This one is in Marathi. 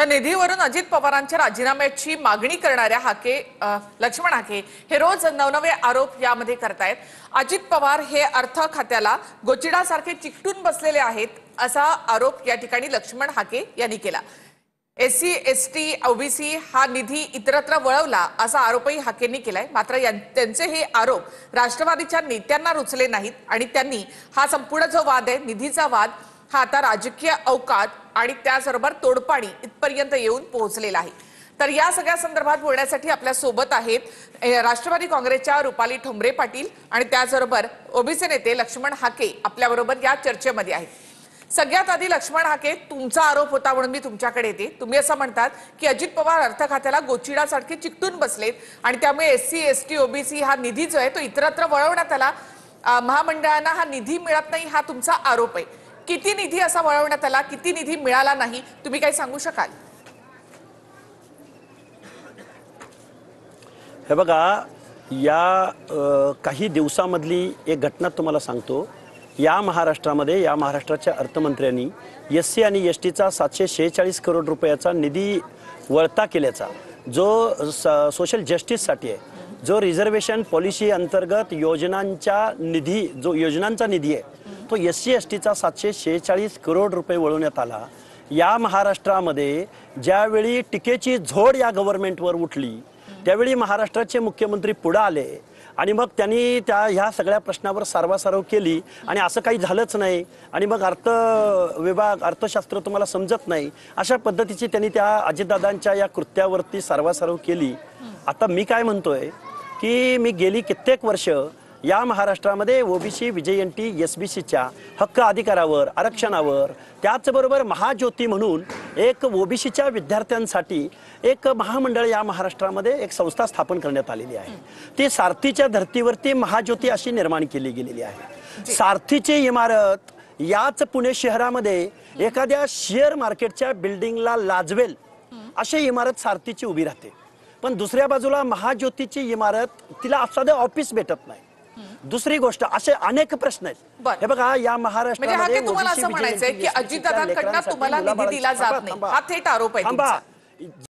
तर निधीवरून अजित पवारांच्या राजीनाम्याची मागणी करणाऱ्या लक्ष्मण हाके हे रोज नवनवे आरोप यामध्ये करतायत। अजित पवार हे अर्थ खात्याला गोचिडासारखे चिकटून बसलेले आहेत असा आरोप या ठिकाणी लक्ष्मण हाके यांनी केला। एससी एसटी ओबीसी हा निधी इतरत्र वळवला असा आरोपही हाकेंनी केलाय। मात्र त्यांचे हे आरोप राष्ट्रवादीच्या नेत्यांना रुचले नाहीत आणि त्यांनी हा संपूर्ण जो वाद आहे निधीचा वाद हा आता राजकीय अवकात आणि त्याचबरोबर तोडपाणी इथपर्यंत येऊन पोहोचलेला आहे। तर या सगळ्या संदर्भात बोलण्यासाठी आपल्या सोबत आहेत राष्ट्रवादी काँग्रेसच्या रुपाली ठोंबरे पाटील आणि त्याचबरोबर ओबीसी नेते लक्ष्मण हाके आपल्याबरोबर या चर्चेमध्ये आहेत। सगळ्यात आधी लक्ष्मण हाके, तुमचा आरोप होता म्हणून मी तुमच्याकडे येते। तुम्ही असं म्हणतात की अजित पवार अर्थ खात्याला गोचिडासारखे चिकटून बसलेत आणि त्यामुळे एससी एसटी ओबीसी हा निधी जो आहे तो इतरत्र वळवण्यात आला, महामंडळांना हा निधी मिळत नाही हा तुमचा आरोप आहे। किती निधी असा वळवण्यात आला, किती निधी मिळाला नाही, तुम्ही काही सांगू शकाल? हे बघा, या काही दिवसामधली एक घटना तुम्हाला सांगतो। या महाराष्ट्रामध्ये या महाराष्ट्राच्या अर्थमंत्र्यांनी एससी आणि एसटीचा 746 करोड रुपयाचा निधी वळता केल्याचा जो सोशल जस्टिससाठी आहे, जो रिझर्वेशन पॉलिसी अंतर्गत योजनांचा निधी आहे तो एससी एसटीचा 746 करोड रुपये वळवण्यात आला। या महाराष्ट्रामध्ये ज्यावेळी टीकेची झोड या गव्हर्नमेंटवर उठली त्यावेळी महाराष्ट्राचे मुख्यमंत्री पुढे आले आणि मग त्यांनी ह्या सगळ्या प्रश्नावर सारवासारव केली आणि असं काही झालंच नाही आणि मग अर्थशास्त्र तुम्हाला समजत नाही अशा पद्धतीची त्यांनी त्या अजितदादांच्या या कृत्यावरती सारवासारव केली। आता मी काय म्हणतोय की मी गेली कित्येक वर्ष या महाराष्ट्रामध्ये ओबीसी विजयंती एसबीसीच्या हक्क अधिकारावर आरक्षणावर त्याचबरोबर महाज्योती म्हणून एक ओबीसीच्या विद्यार्थ्यांसाठी एक महामंडळ या महाराष्ट्रामध्ये एक संस्था स्थापन करण्यात आलेली आहे। ती सारथीच्या धर्तीवरती महाज्योती अशी निर्माण केली गेलेली आहे। सारथीची इमारत याच पुणे शहरामध्ये एखाद्या शेअर मार्केटच्या बिल्डिंगला लाजवेल अशी इमारत सारथीची उभी राहते, पण दुसऱ्या बाजूला महाज्योतीची इमारत तिला साधं ऑफिस भेटत नाही। दुसरी गोष्ट असे अनेक प्रश्न आहेत। हे बघा, या महाराष्ट्रामध्ये तुम्हाला असं म्हणायचंय की अजितदादांकडून तुम्हाला निधी दिला जात नाही हा थेट आरोप आहे तुमचा।